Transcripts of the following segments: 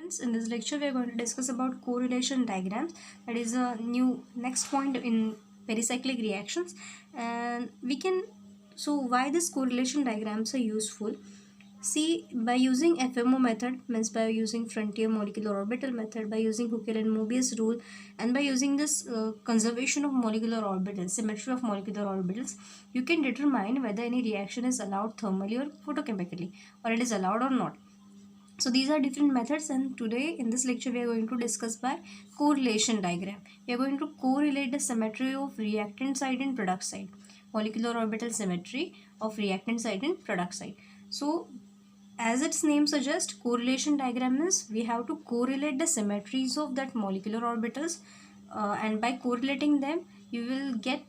In this lecture, we are going to discuss about correlation diagrams. That is a new next point in pericyclic reactions, and we can. So, why these correlation diagrams are useful? See, by using FMO method, means by using frontier molecular orbital method, by using Hückel and Mobius rule, and by using this conservation of molecular orbitals, symmetry of molecular orbitals, you can determine whether any reaction is allowed thermally or photochemically, or it is allowed or not. So these are different methods, and today in this lecture we are going to discuss by correlation diagram. We are going to correlate the symmetry of reactant side and product side, molecular orbital symmetry of reactant side and product side. So as its name suggests, correlation diagram is we have to correlate the symmetries of that molecular orbitals, and by correlating them you will get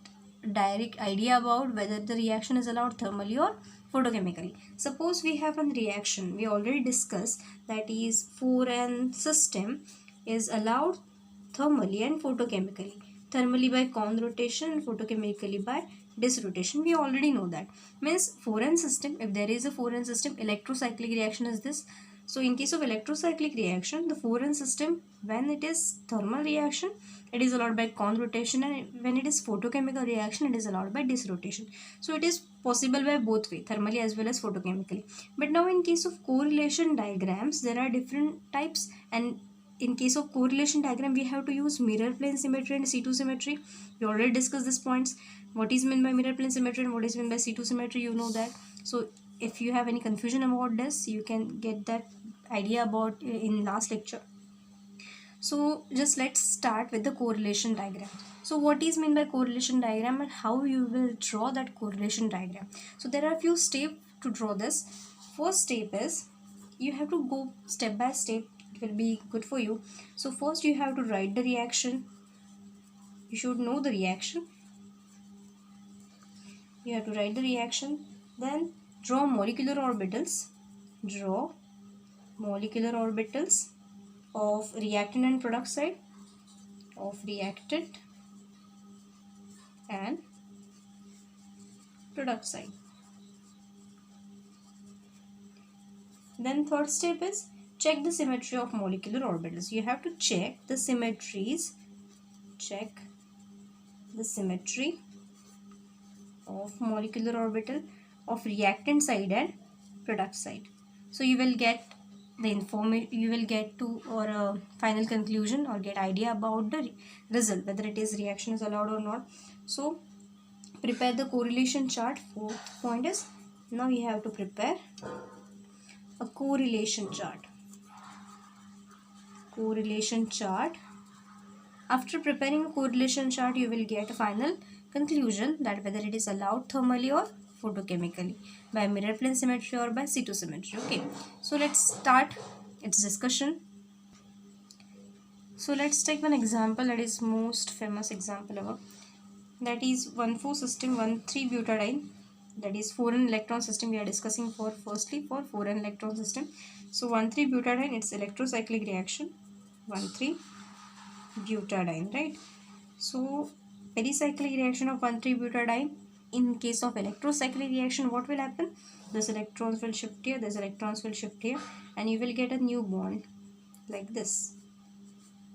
direct idea about whether the reaction is allowed thermally or photochemically. Suppose we have a reaction, we already discussed, that is 4N system is allowed thermally and photochemically. Thermally by Kohn rotation and photochemically by disrotation. We already know that. Means 4N system, if there is a 4N system, electrocyclic reaction is this. So in case of electrocyclic reaction, the 4N system, when it is thermal reaction, it is allowed by Kohn rotation, and when it is photochemical reaction, it is allowed by disrotation. So it is possible by both way, thermally as well as photochemically. But now in case of correlation diagrams, there are different types, and in case of correlation diagram, we have to use mirror plane symmetry and C2 symmetry. We already discussed these points. What is meant by mirror plane symmetry and what is meant by C2 symmetry, you know that. So if you have any confusion about this, you can get that idea about in last lecture. So just let's start with the correlation diagram. So what is meant by correlation diagram and how you will draw that correlation diagram? So there are a few steps to draw this. First step is you have to go step by step. It will be good for you. So first you have to write the reaction. You should know the reaction. You have to write the reaction. Then draw molecular orbitals. Draw molecular orbitals of reactant and product side, of reactant and product side. Then third step is check the symmetry of molecular orbitals. You have to check the symmetries. Check the symmetry of molecular orbital of reactant side and product side. So you will get the information, you will get to or a final conclusion or get idea about the result, whether it is reaction is allowed or not. So prepare the correlation chart. Fourth point is now you have to prepare a correlation chart. Correlation chart. After preparing a correlation chart, you will get a final conclusion that whether it is allowed thermally or photochemically, by mirror plane symmetry or by C2 symmetry. Okay, so let's start its discussion. So let's take one example that is most famous example ever. That is 1,4 system 1,3 butadiene. That is 4N electron system we are discussing for firstly for 4N electron system. So 1,3 butadiene, it's electrocyclic reaction. 1,3 butadiene, right? So pericyclic reaction of 1,3 butadiene. In case of electrocyclic reaction, what will happen? This electrons will shift here, this electrons will shift here, and you will get a new bond like this,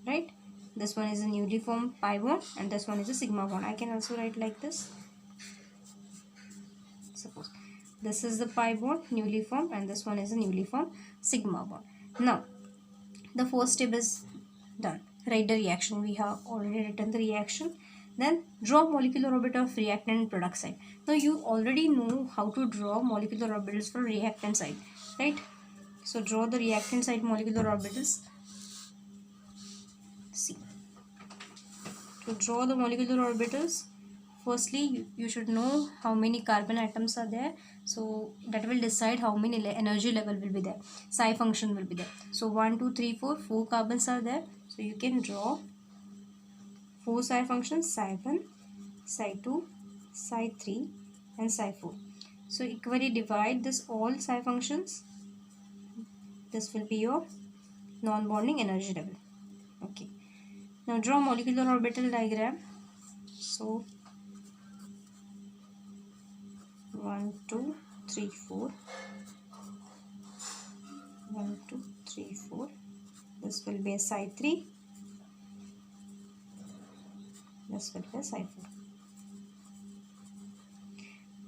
right? This one is a newly formed pi bond and this one is a sigma bond. I can also write like this. Suppose this is the pi bond newly formed and this one is a newly formed sigma bond. Now the first step is done. Write the reaction. We have already written the reaction. Then draw molecular orbital of reactant and product side. Now you already know how to draw molecular orbitals for reactant side, right? So draw the reactant side molecular orbitals. See, to draw the molecular orbitals, firstly you should know how many carbon atoms are there. So that will decide how many energy level will be there. Psi function will be there. So 1 2 3 4 4 carbons are there. So you can draw 4 psi functions: psi 1, psi 2, psi 3 and psi 4. So equally divide this all psi functions. This will be your non-bonding energy level. Okay. Now draw molecular orbital diagram. So 1 2 3 4, 1 2 3 4, This will be a psi 3. This will be a psi 4.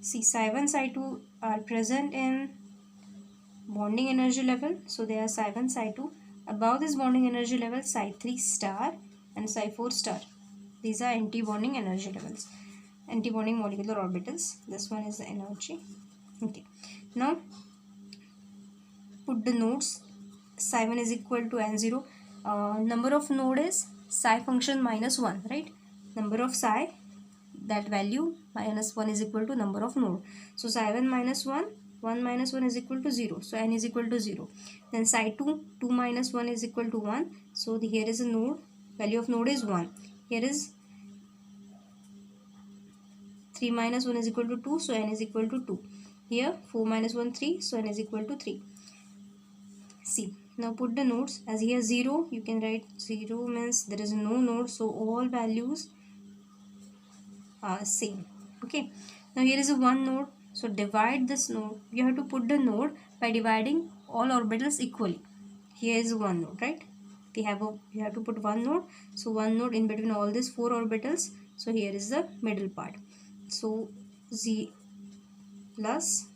See, psi 1, psi 2 are present in bonding energy level. So they are psi 1, psi 2. Above this bonding energy level, psi 3 star and psi 4 star. These are anti-bonding energy levels, anti-bonding molecular orbitals. This one is the energy. Okay. Now put the nodes. Psi 1 is equal to n0. Number of node is psi function minus 1, right? Number of psi, that value minus 1 is equal to number of node. So psi 1 minus 1, 1 minus 1 is equal to 0. So n is equal to 0. Then psi 2, 2 minus 1 is equal to 1. So here is a node, value of node is 1. Here is 3 minus 1 is equal to 2. So n is equal to 2. Here 4 minus 1, 3. So n is equal to 3. See, now put the nodes. As here 0, you can write 0 means there is no node. So all values are same. Okay. Now here is a 1 node. So divide this node. You have to put the node by dividing all orbitals equally. Here is 1 node, right? You have to put 1 node. So 1 node in between all these 4 orbitals. So here is the middle part. So Z plus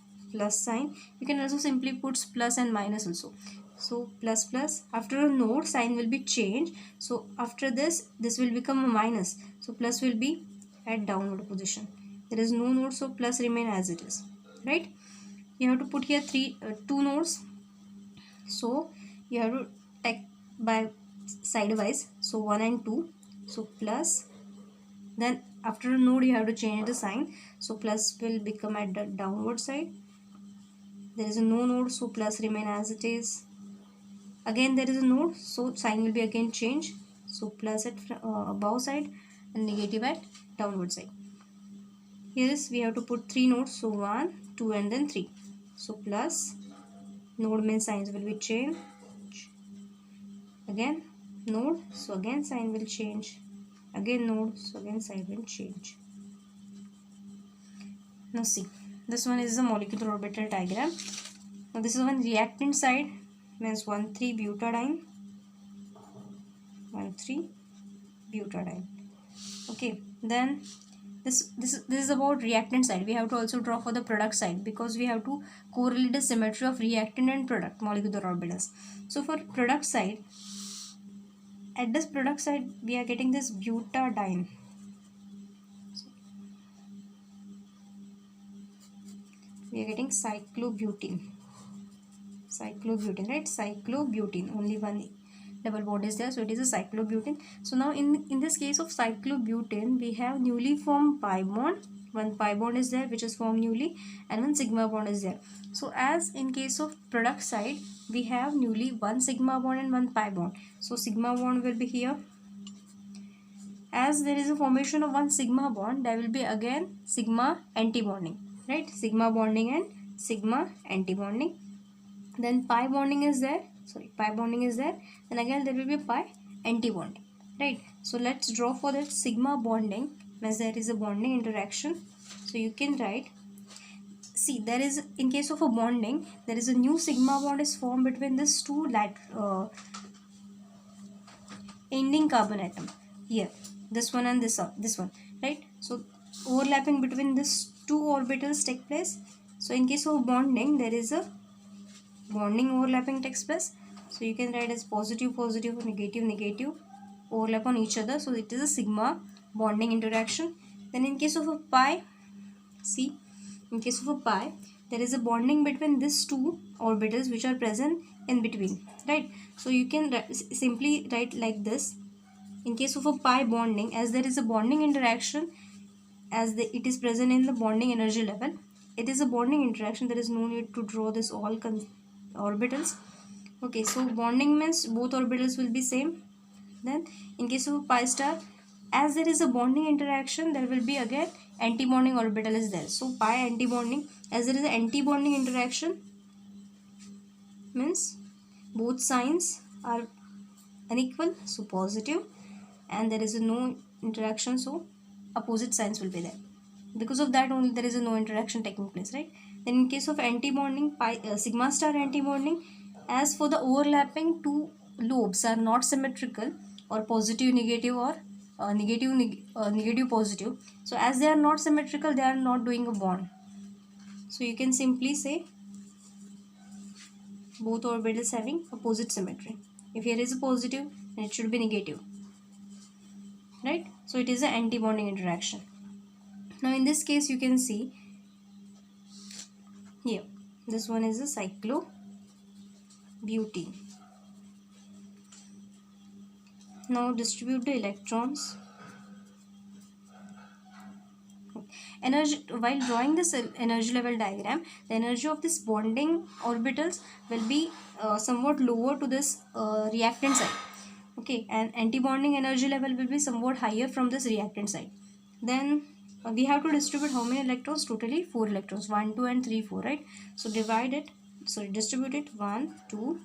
sign. You can also simply put plus and minus also. So plus after a node sign will be changed. So after this will become a minus. So plus will be at downward position. There is no node, so plus remain as it is, right? You have to put here 2 nodes. So you have to take by sidewise. So 1 and 2. So plus. Then after a node you have to change the sign. So plus will become at the downward side. There is a no node, so plus remain as it is. Again there is a node, so sign will be again changed. So plus at above side and negative at downward side. Here is we have to put 3 nodes. So 1, 2 and then 3. So plus node means signs will be changed. Again node, so again sign will change. Again node, so again sign will change. Now see, this one is the molecular orbital diagram. Now this is one reactant side, means 1,3-butadiene, 1,3-butadiene. Okay, then this is about reactant side. We have to also draw for the product side, because we have to correlate the symmetry of reactant and product molecular orbitals. So for product side, at this product side we are getting this butadiene. We are getting cyclobutene, right? Cyclobutene, only one double bond is there, so it is a cyclobutene. So now in this case of cyclobutene, we have newly formed pi bond. One pi bond is there which is formed newly, and one sigma bond is there. So as in case of product side, we have newly one sigma bond and one pi bond. So sigma bond will be here. As there is a formation of one sigma bond, there will be again sigma antibonding, right? Sigma bonding and sigma antibonding. Then pi bonding is there. Then again there will be pi antibonding, right? So let's draw for that sigma bonding, as there is a bonding interaction. So you can write, see, there is, in case of a bonding, there is a new sigma bond is formed between this two ending carbon atom here, this one and this one, right? So overlapping between these two orbitals take place. So in case of bonding, there is a bonding overlapping takes place. So you can write as positive or negative overlap on each other. So it is a sigma bonding interaction. Then in case of a pi, see, in case of a pi, there is a bonding between these two orbitals which are present in between, right? So you can simply write like this. In case of a pi bonding, as there is a bonding interaction, as it is present in the bonding energy level, it is a bonding interaction. There is no need to draw this all orbitals. Okay, so bonding means both orbitals will be same. Then in case of a pi star, as there is a bonding interaction, there will be again anti-bonding orbital is there. So pi anti-bonding, as there is an anti-bonding interaction, means both signs are unequal, so positive, and there is a no interaction, so opposite signs will be there. Because of that only there is a no interaction taking place, right? Then in case of anti-bonding, sigma star anti-bonding, as for the overlapping two lobes are not symmetrical, or positive negative, or negative positive, so as they are not symmetrical, they are not doing a bond. So you can simply say both orbitals having opposite symmetry. If here is a positive, then it should be negative, right? So it is an anti-bonding interaction. Now in this case you can see here, this one is a cyclobutene. Now distribute the electrons. Energy, while drawing this energy level diagram, the energy of this bonding orbitals will be somewhat lower to this reactant side. Okay, and anti-bonding energy level will be somewhat higher from this reactant side. Then we have to distribute how many electrons? Totally 4 electrons, 1, 2 and 3, 4, right? So divide it, so distribute it 1, 2,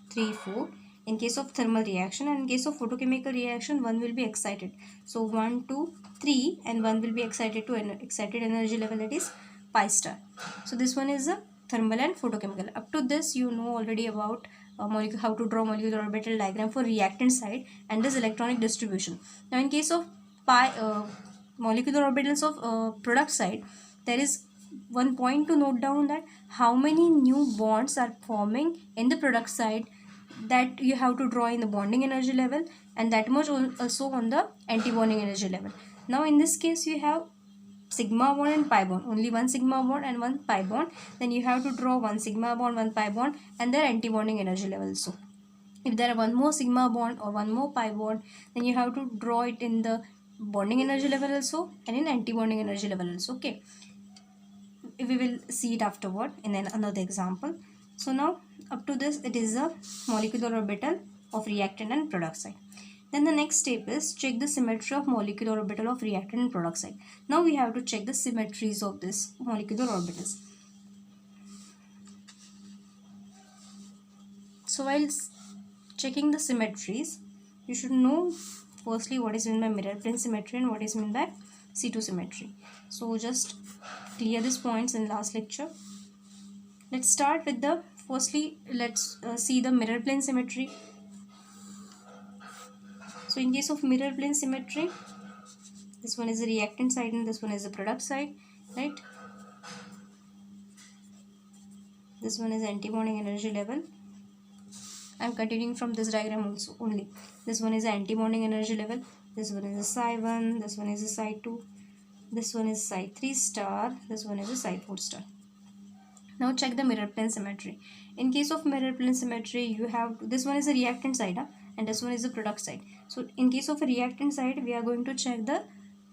3, 4 in case of thermal reaction, and in case of photochemical reaction, one will be excited. So 1, 2, 3 and one will be excited to excited energy level, that is pi star. So this one is a thermal and photochemical. Up to this you know already about how to draw molecular orbital diagram for reactant side and this electronic distribution. Now in case of molecular orbitals of product side, there is one point to note down, that how many new bonds are forming in the product side, that you have to draw in the bonding energy level, and that much also on the anti-bonding energy level. Now in this case you have sigma bond and pi bond, only one sigma bond and one pi bond, then you have to draw one sigma bond, one pi bond, and their anti-bonding energy level also. If there are one more sigma bond or one more pi bond, then you have to draw it in the bonding energy level also and in anti-bonding energy level also. Okay, we will see it afterward in another example. So now up to this, it is a molecular orbital of reactant and product side. Then the next step is check the symmetry of molecular orbital of reactant and product side. Now we have to check the symmetries of this molecular orbitals. So while checking the symmetries, you should know firstly what is meant by mirror plane symmetry and what is meant by C2 symmetry. So just clear these points in last lecture. Let's start with the firstly, let's see the mirror plane symmetry. So in case of mirror plane symmetry, this one is the reactant side and this one is the product side, right? This one is anti-bonding energy level. I am continuing from this diagram also only. This one is anti-bonding energy level. This one is a psi 1. This one is a psi 2. This one is psi 3 star. This one is a psi 4 star. Now check the mirror plane symmetry. In case of mirror plane symmetry, you have this one is a reactant side and this one is the product side. So in case of a reactant side, we are going to check the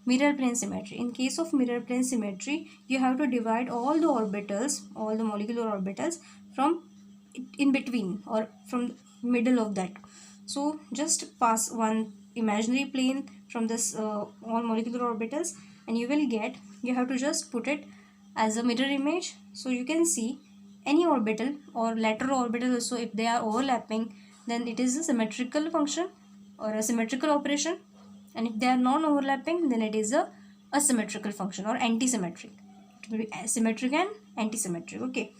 mirror plane symmetry. In case of mirror plane symmetry, you have to divide all the orbitals, all the molecular orbitals from in between or from middle of that. So just pass one imaginary plane from this all molecular orbitals and you will get, you have to just put it as a mirror image. So you can see any orbital or lateral orbital also, if they are overlapping, then it is a symmetrical function or a symmetrical operation, and if they are non-overlapping, then it is a asymmetrical function or anti-symmetric. It will be symmetric and anti-symmetric. Okay,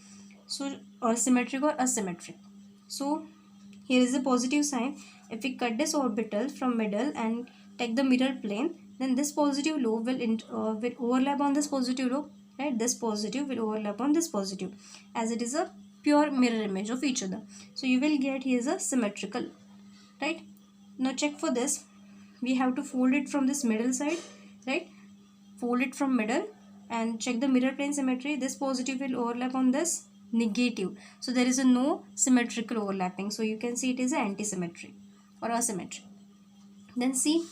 so or symmetric or asymmetric. So here is a positive sign. If we cut this orbital from middle and take the mirror plane, then this positive lobe will overlap on this positive lobe, right? This positive will overlap on this positive, as it is a pure mirror image of each other. So you will get here is a symmetrical, right? Now check for this. We have to fold it from this middle side, right? Fold it from middle and check the mirror plane symmetry. This positive will overlap on this negative, so there is a no symmetrical overlapping, so you can see it is an anti-symmetry or asymmetry. Then see,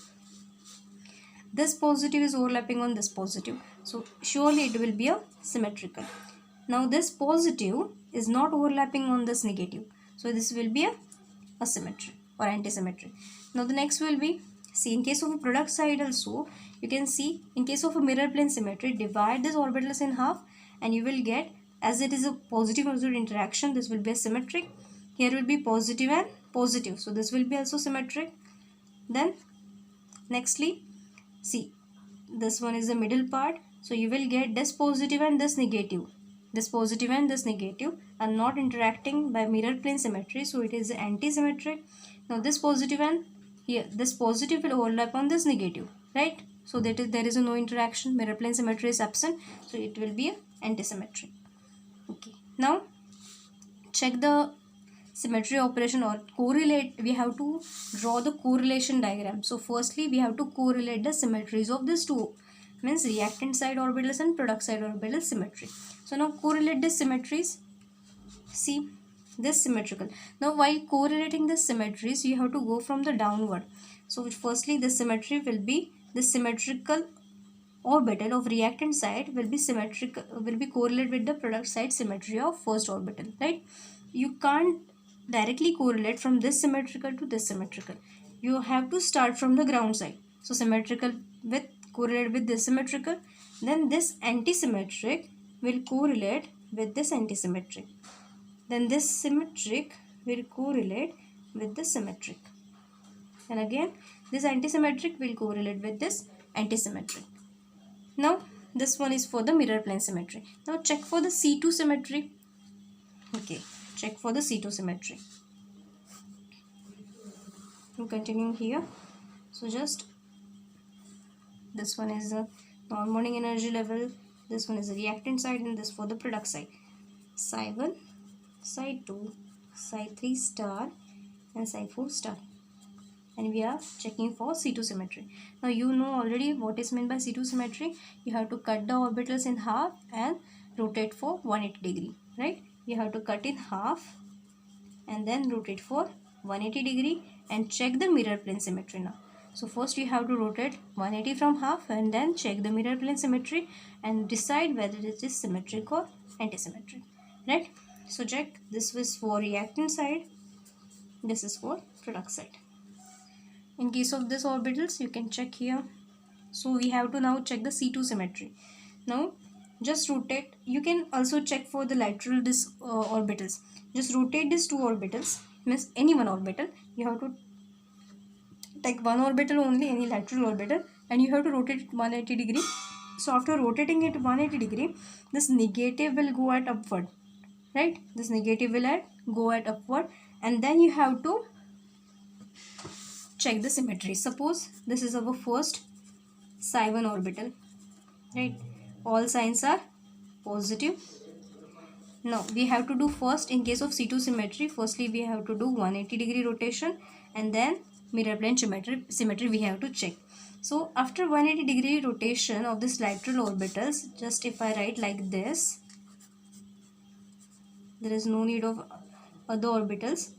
this positive is overlapping on this positive, so surely it will be a symmetrical. Now this positive is not overlapping on this negative, so this will be a asymmetry or anti-symmetry. Now the next will be, see, in case of a product side also, you can see in case of a mirror plane symmetry, divide these orbitals in half and you will get, as it is a positive positive interaction, this will be a symmetric. Here will be positive and positive, so this will be also symmetric. Then nextly, see, this one is the middle part, so you will get this positive and this negative. This positive and this negative are not interacting by mirror plane symmetry, so it is anti-symmetric. Now this positive and here this positive will overlap on this negative, right? So that is, there is no interaction, mirror plane symmetry is absent, so it will be a antisymmetry. Okay, now check the symmetry operation or correlate. We have to draw the correlation diagram. So firstly we have to correlate the symmetries of these two, means reactant side orbitals and product side orbital symmetry. So now correlate the symmetries. See this symmetrical. Now while correlating the symmetries you have to go from the downward. So firstly the symmetry will be the symmetrical orbital of reactant side will be symmetrical, will be correlated with the product side symmetry of first orbital, right? You can't directly correlate from this symmetrical to this symmetrical. You have to start from the ground side. So symmetrical with correlate with this symmetrical, then this antisymmetric will correlate with this antisymmetric, then this symmetric will correlate with the symmetric, and again this antisymmetric will correlate with this antisymmetric. Now this one is for the mirror plane symmetry. Now check for the C2 symmetry. Okay, check for the C2 symmetry. I'm continuing here. So just this one is the non-bonding energy level, this one is the reactant side, and this for the product side. Psi 1, Psi 2, Psi 3 star and Psi 4 star. And we are checking for C2 symmetry. Now you know already what is meant by C2 symmetry. You have to cut the orbitals in half and rotate for 180 degree, right? You have to cut in half and then rotate for 180 degree and check the mirror plane symmetry now. So first you have to rotate 180 from half and then check the mirror plane symmetry and decide whether it is symmetric or antisymmetric, right? So check, this was for reactant side, this is for product side. In case of this orbitals, you can check here. So we have to now check the C2 symmetry. Now just rotate. You can also check for the lateral orbitals. Just rotate these two orbitals, means any one orbital. You have to take one orbital only, any lateral orbital, and you have to rotate it 180 degree. So after rotating it 180 degree, this negative will go at upward, right? This negative will go at upward, and then you have to check the symmetry. Suppose this is our first Psi 1 orbital, right? All signs are positive. Now we have to do first, in case of C2 symmetry, firstly we have to do 180 degree rotation and then mirror plane symmetry we have to check. So after 180 degree rotation of this lateral orbitals, just if I write like this, there is no need of other orbitals.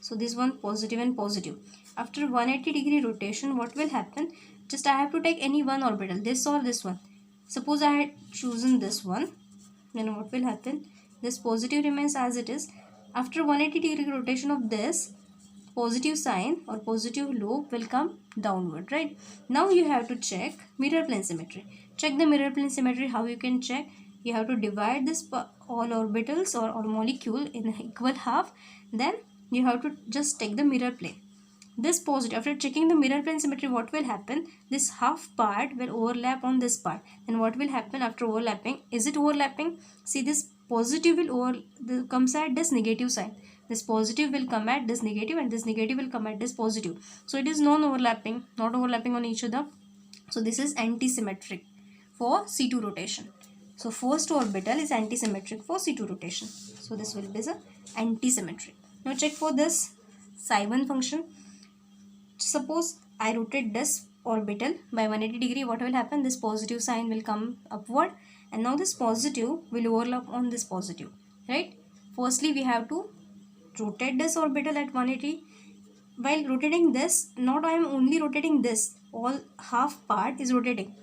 So this one positive and positive. After 180 degree rotation, what will happen? Just I have to take any one orbital, this or this one. Suppose I had chosen this one, then what will happen? This positive remains as it is. After 180 degree rotation of this, positive sign or positive lobe will come downward, right? Now you have to check mirror plane symmetry. Check the mirror plane symmetry. How you can check? You have to divide this all orbitals or all molecule in equal half. Then you have to just take the mirror plane. This positive, after checking the mirror plane symmetry, what will happen? This half part will overlap on this part. And what will happen after overlapping? Is it overlapping? See, this positive will comes at this negative sign. This positive will come at this negative and this negative will come at this positive. So it is non-overlapping, not overlapping on each other. So this is antisymmetric for C2 rotation. So first orbital is antisymmetric for C2 rotation. So this will be the antisymmetric. Now check for this Psi 1 function. Suppose I rotate this orbital by 180 degree, what will happen? This positive sign will come upward and now this positive will overlap on this positive, right? Firstly we have to rotate this orbital at 180. While rotating this, not I am only rotating this, all half part is rotating.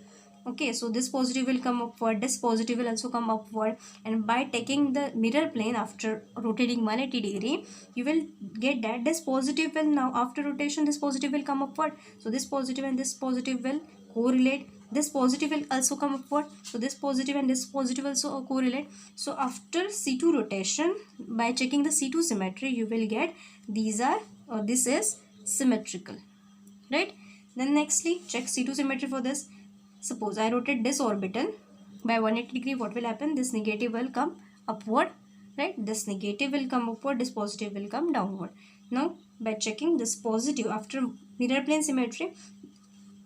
Okay, so this positive will come upward, this positive will also come upward, and by taking the mirror plane after rotating 180 degree, you will get that this positive will now, after rotation, this positive will come upward. So this positive and this positive will correlate. This positive will also come upward. So this positive and this positive also correlate. So after C2 rotation, by checking the C2 symmetry, you will get these are, or this is symmetrical, right? Then nextly, check C2 symmetry for this. Suppose I rotate this orbital by 180 degree, what will happen? This negative will come upward, right? This negative will come upward, this positive will come downward. Now by checking this positive after mirror plane symmetry.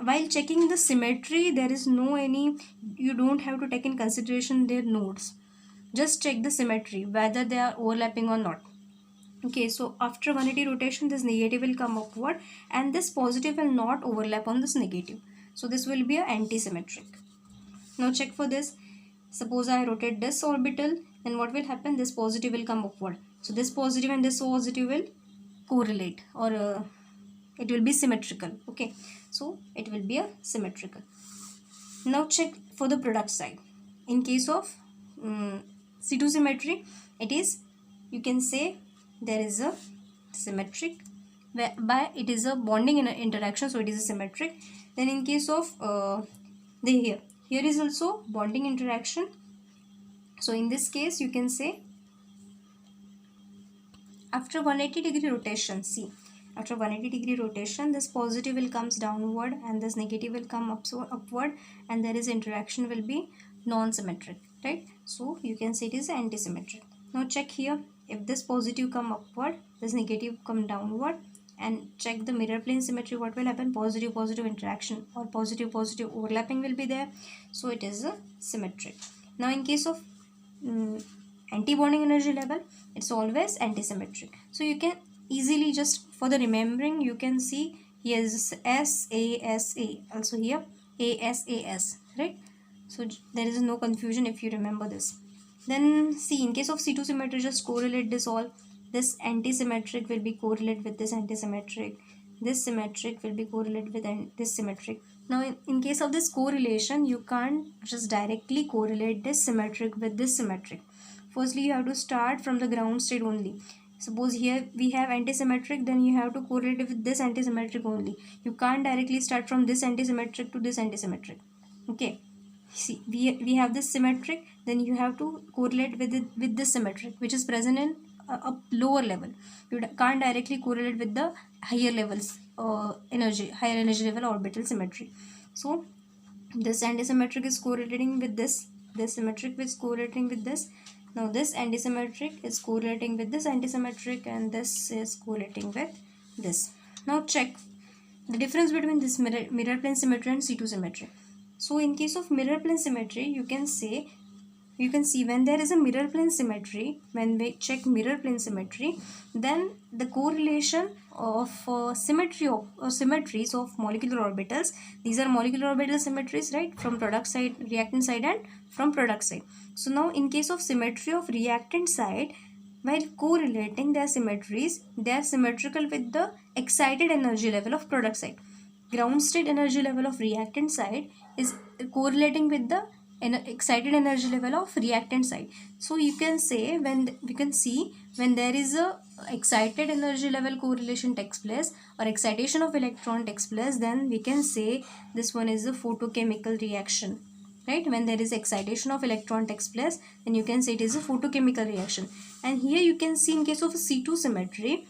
While checking the symmetry, there is no any, you don't have to take in consideration their nodes. Just check the symmetry whether they are overlapping or not. Okay, so after 180 rotation, this negative will come upward and this positive will not overlap on this negative. So this will be a anti-symmetric. Now check for this. Suppose I rotate this orbital, then what will happen? This positive will come upward. So this positive and this positive will correlate, or it will be symmetrical. Okay, so it will be a symmetrical. Now check for the product side. In case of C2 symmetry, it is, you can say there is a symmetric, whereby it is a bonding interaction, so it is a symmetric. Then in case of here is also bonding interaction, so in this case you can say after 180 degree rotation, see, after 180 degree rotation, this positive will comes downward and this negative will come upward, and there is interaction will be non-symmetric, right? So you can say it is anti-symmetric. Now check here, if this positive come upward, this negative come downward, and check the mirror plane symmetry, what will happen? Positive positive interaction or positive positive overlapping will be there, so it is a symmetric. Now in case of anti-bonding energy level, it's always anti-symmetric. So you can easily, just for the remembering, you can see here is SASA, also here ASAS, right? So there is no confusion if you remember this. Then see, in case of C2 symmetry, just correlate this all. This anti-symmetric will be correlate with this anti-symmetric. This symmetric will be correlate with this symmetric. Now in case of this correlation, you can't just directly correlate this symmetric with this symmetric. Firstly, you have to start from the ground state only. Suppose here we have anti-symmetric, then you have to correlate with this anti-symmetric only. You can't directly start from this anti-symmetric to this anti-symmetric. Okay, see, we have this symmetric, then you have to correlate with it with this symmetric, which is present in a lower level. You can't directly correlate with the higher levels higher energy level orbital symmetry. So this anti-symmetric is correlating with this symmetric is correlating with this. Now this anti-symmetric is correlating with this anti-symmetric, and this is correlating with this. Now check the difference between this mirror plane symmetry and C2 symmetry. So in case of mirror plane symmetry, you can see when there is a mirror plane symmetry, when we check mirror plane symmetry, then the correlation of symmetries of molecular orbitals, these are molecular orbital symmetries, right, from product side, reactant side, and from product side. So now in case of symmetry of reactant side, while correlating their symmetries, they are symmetrical with the excited energy level of product side. Ground state energy level of reactant side is correlating with the excited energy level of reactant side. So you can say, when we can see when there is a excited energy level correlation takes place, or excitation of electron takes place, then we can say this one is a photochemical reaction, right? When there is excitation of electron takes place, then you can say it is a photochemical reaction. And here you can see in case of a C2 symmetry,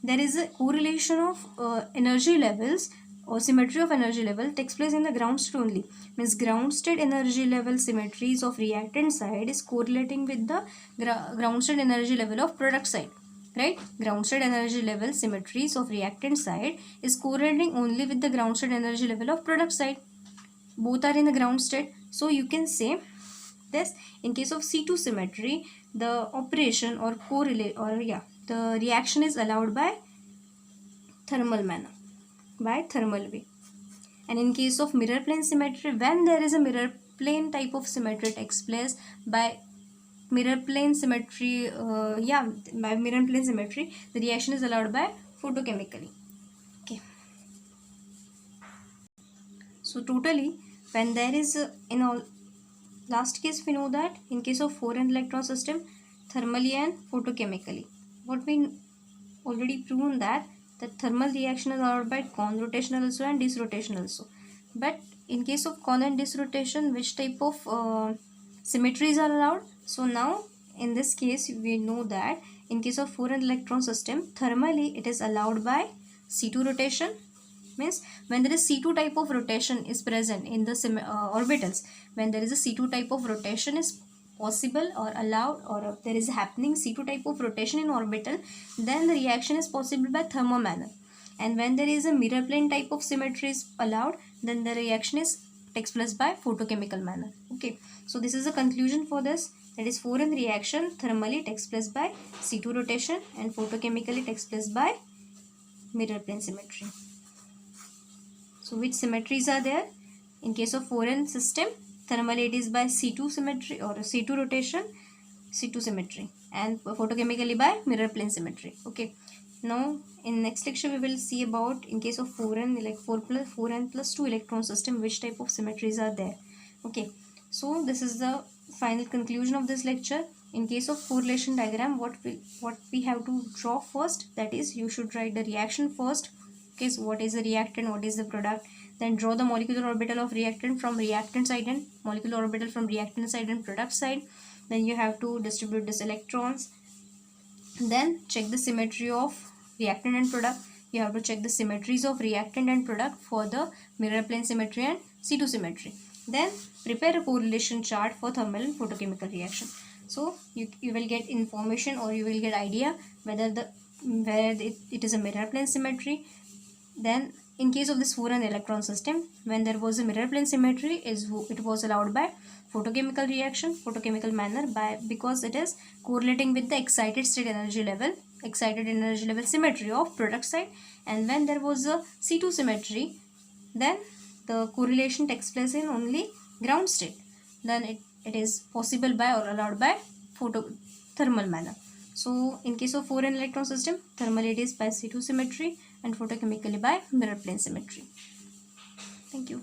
there is a correlation of energy levels, or symmetry of energy level takes place in the ground state only. Means ground state energy level symmetries of reactant side is correlating with the ground state energy level of product side, right? Ground state energy level symmetries of reactant side is correlating only with the ground state energy level of product side. Both are in the ground state. So you can say this, in case of C2 symmetry, the operation or the reaction is allowed by thermal manner, by thermal way. And in case of mirror plane symmetry, when there is a mirror plane type of symmetry takes place, by mirror plane symmetry, by mirror plane symmetry, the reaction is allowed by photochemically. Okay. So totally, when there is in all last case, we know that in case of 4n electron system, thermally and photochemically. What we already proven that the thermal reaction is allowed by con rotation also and disrotation also. But in case of con and disrotation, which type of symmetries are allowed? So now in this case, we know that in case of 4n electron system, thermally it is allowed by C2 rotation. Means when there is C2 type of rotation is present in the orbitals, when there is a C2 type of rotation is possible or allowed, or if there is happening C2 type of rotation in orbital, then the reaction is possible by thermal manner. And when there is a mirror plane type of symmetry is allowed, then the reaction is takes place by photochemical manner. Okay, so this is the conclusion for this. That is, 4n reaction thermally takes place by C2 rotation and photochemically takes place by mirror plane symmetry. So which symmetries are there? In case of 4n system, thermally it is by C2 symmetry or C2 rotation, C2 symmetry, and photochemically by mirror plane symmetry. Okay. Now in next lecture we will see about, in case of 4n like 4n plus 2 electron system, which type of symmetries are there. Okay. So this is the final conclusion of this lecture. In case of correlation diagram, what we have to draw first, that is, you should write the reaction first. Okay, so what is the reactant, what is the product, then draw the molecular orbital of reactant from reactant side and molecular orbital from reactant side and product side. Then you have to distribute these electrons, then check the symmetry of reactant and product. You have to check the symmetries of reactant and product for the mirror plane symmetry and C2 symmetry. Then prepare a correlation chart for thermal and photochemical reaction. So you will get information, or you will get idea whether it is a mirror plane symmetry. Then in case of this 4n electron system, when there was a mirror plane symmetry, it was allowed by photochemical reaction, photochemical manner, because it is correlating with the excited state energy level, symmetry of product side. And when there was a C2 symmetry, then the correlation takes place in only ground state. Then it is possible by or allowed by thermal manner. So in case of 4n electron system, thermally it is by C2 symmetry and photochemically by mirror plane symmetry. Thank you.